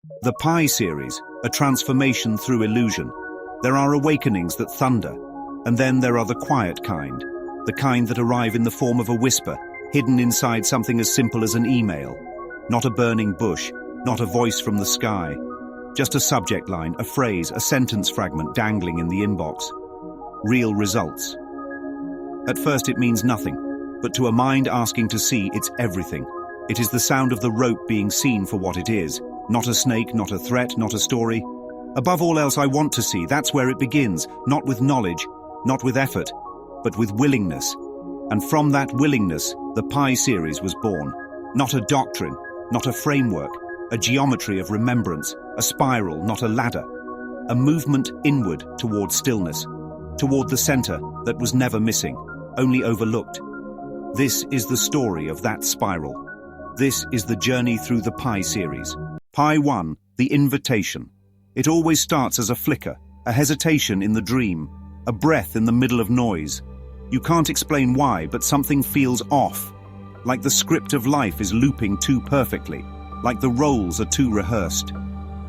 The Pi series, a transformation through illusion. There are awakenings that thunder, and then there are the quiet kind, the kind that arrive in the form of a whisper, hidden inside something as simple as an email. Not a burning bush, not a voice from the sky, just a subject line, a phrase, a sentence fragment dangling in the inbox. Real results. At first it means nothing, but to a mind asking to see, it's everything. It is the sound of the rope being seen for what it is, not a snake, not a threat, not a story. Above all else I want to see, that's where it begins, not with knowledge, not with effort, but with willingness. And from that willingness, the Pi series was born. Not a doctrine, not a framework, a geometry of remembrance, a spiral, not a ladder. A movement inward toward stillness, toward the center that was never missing, only overlooked. This is the story of that spiral. This is the journey through the Pi series. Pi 1, the invitation. It always starts as a flicker, a hesitation in the dream, a breath in the middle of noise. You can't explain why, but something feels off. Like the script of life is looping too perfectly, like the roles are too rehearsed.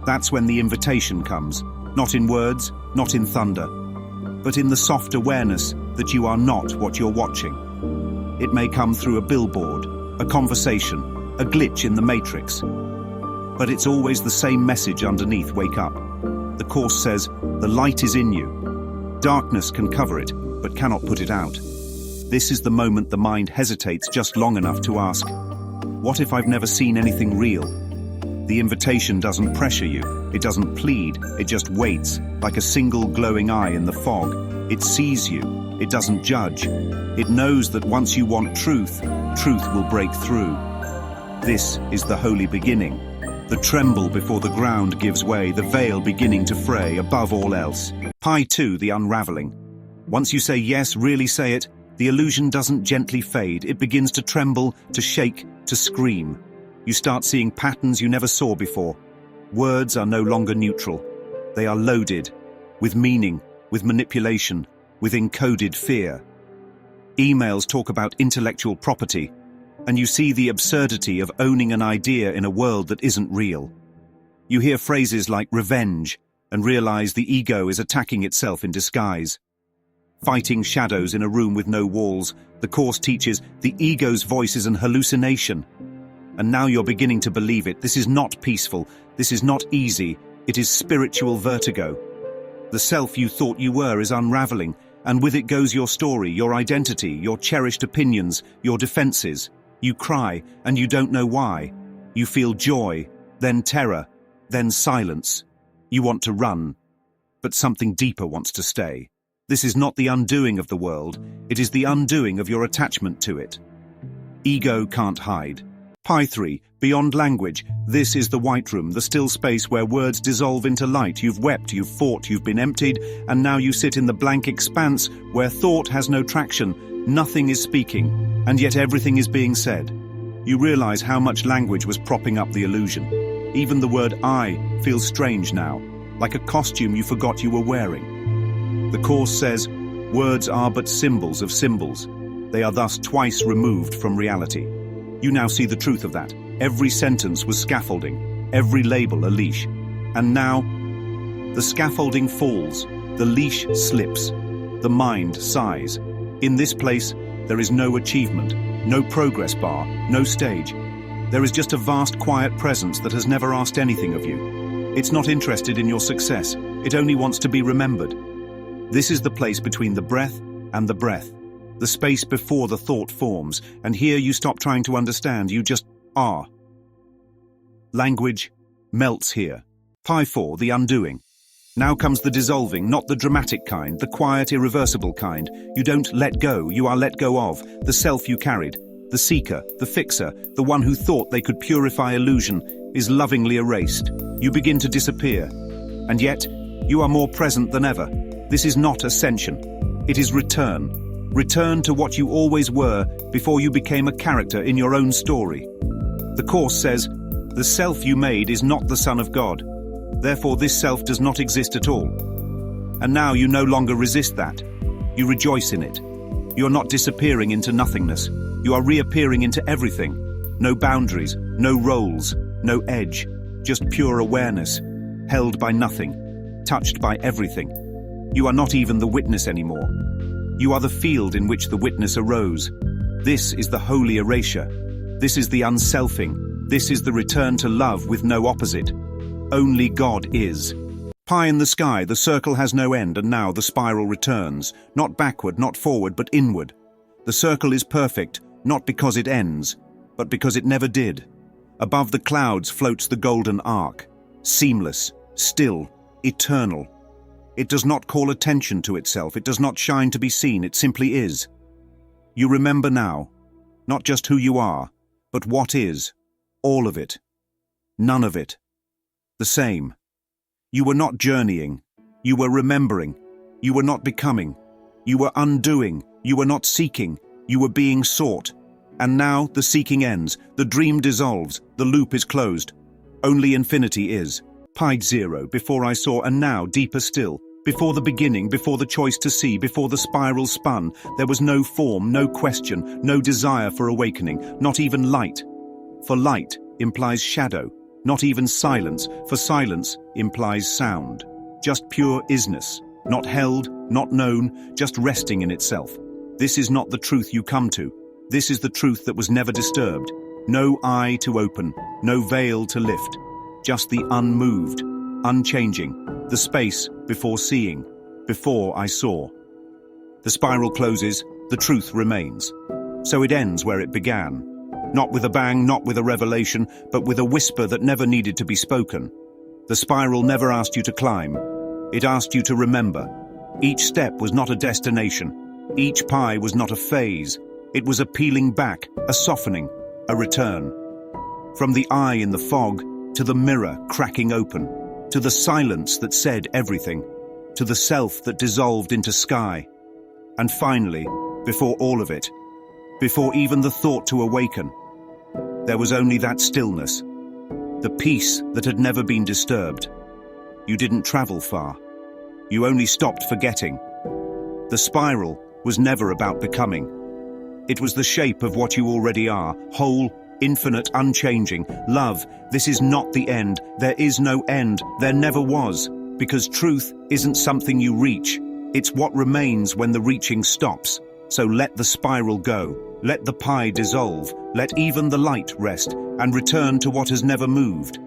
That's when the invitation comes, not in words, not in thunder, but in the soft awareness that you are not what you're watching. It may come through a billboard, a conversation, a glitch in the matrix. But it's always the same message underneath, wake up. The Course says, the light is in you. Darkness can cover it, but cannot put it out. This is the moment the mind hesitates just long enough to ask, what if I've never seen anything real? The invitation doesn't pressure you, it doesn't plead, it just waits, like a single glowing eye in the fog. It sees you, it doesn't judge. It knows that once you want truth, truth will break through. This is the holy beginning. The tremble before the ground gives way, the veil beginning to fray above all else. Pi 2, the unraveling. Once you say yes, really say it, the illusion doesn't gently fade. It begins to tremble, to shake, to scream. You start seeing patterns you never saw before. Words are no longer neutral. They are loaded, with meaning, with manipulation, with encoded fear. Emails talk about intellectual property, and you see the absurdity of owning an idea in a world that isn't real. You hear phrases like revenge, and realize the ego is attacking itself in disguise. Fighting shadows in a room with no walls, the Course teaches the ego's voice is an hallucination. And now you're beginning to believe it. This is not peaceful. This is not easy. It is spiritual vertigo. The self you thought you were is unraveling, and with it goes your story, your identity, your cherished opinions, your defenses. You cry, and you don't know why. You feel joy, then terror, then silence. You want to run, but something deeper wants to stay. This is not the undoing of the world, it is the undoing of your attachment to it. Ego can't hide. Pi 3, beyond language. This is the white room, the still space where words dissolve into light. You've wept, you've fought, you've been emptied, and now you sit in the blank expanse where thought has no traction. Nothing is speaking, and yet everything is being said. You realize how much language was propping up the illusion. Even the word I feels strange now, like a costume you forgot you were wearing. The Course says, words are but symbols of symbols. They are thus twice removed from reality. You now see the truth of that. Every sentence was scaffolding, every label a leash. And now, the scaffolding falls, the leash slips, the mind sighs. In this place, there is no achievement, no progress bar, no stage. There is just a vast, quiet presence that has never asked anything of you. It's not interested in your success. It only wants to be remembered. This is the place between the breath and the breath, the space before the thought forms, and here you stop trying to understand, you just are. Language melts here. Pi 4, the undoing. Now comes the dissolving, not the dramatic kind, the quiet, irreversible kind. You don't let go, you are let go of, the self you carried. The seeker, the fixer, the one who thought they could purify illusion, is lovingly erased. You begin to disappear. And yet, you are more present than ever. This is not ascension. It is return. Return to what you always were before you became a character in your own story. The Course says, the self you made is not the Son of God. Therefore, this self does not exist at all. And now you no longer resist that. You rejoice in it. You are not disappearing into nothingness. You are reappearing into everything. No boundaries, no roles, no edge. just pure awareness, held by nothing, touched by everything. You are not even the witness anymore. You are the field in which the witness arose. This is the holy erasure. This is the unselfing. This is the return to love with no opposite. Only God is. Pie in the sky, the circle has no end, and now the spiral returns, not backward, not forward, but inward. The circle is perfect, not because it ends, but because it never did. Above the clouds floats the golden arc, seamless, still, eternal. It does not call attention to itself, it does not shine to be seen, it simply is. You remember now, not just who you are, but what is, all of it, none of it, the same. You were not journeying, you were remembering, you were not becoming, you were undoing, you were not seeking, you were being sought. And now the seeking ends, the dream dissolves, the loop is closed. Only infinity is. Pied zero, before I saw, and now deeper still. Before the beginning, before the choice to see, before the spiral spun, there was no form, no question, no desire for awakening, not even light. For light implies shadow, not even silence, for silence implies sound. Just pure isness, not held, not known, just resting in itself. This is not the truth you come to. This is the truth that was never disturbed. No eye to open, no veil to lift. Just the unmoved, unchanging, the space before seeing, before I saw. The spiral closes, the truth remains. So it ends where it began. Not with a bang, not with a revelation, but with a whisper that never needed to be spoken. The spiral never asked you to climb. It asked you to remember. Each step was not a destination. Each pie was not a phase. It was a peeling back, a softening, a return. From the eye in the fog, to the mirror cracking open, to the silence that said everything, to the self that dissolved into sky. And finally, before all of it, before even the thought to awaken, there was only that stillness, the peace that had never been disturbed. You didn't travel far. You only stopped forgetting. The spiral was never about becoming. It was the shape of what you already are, whole, infinite, unchanging. Love, this is not the end. There is no end. There never was. Because truth isn't something you reach. It's what remains when the reaching stops. So let the spiral go. Let the pie dissolve. Let even the light rest and return to what has never moved.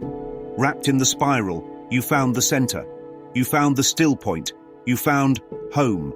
Wrapped in the spiral, you found the center. You found the still point. You found home.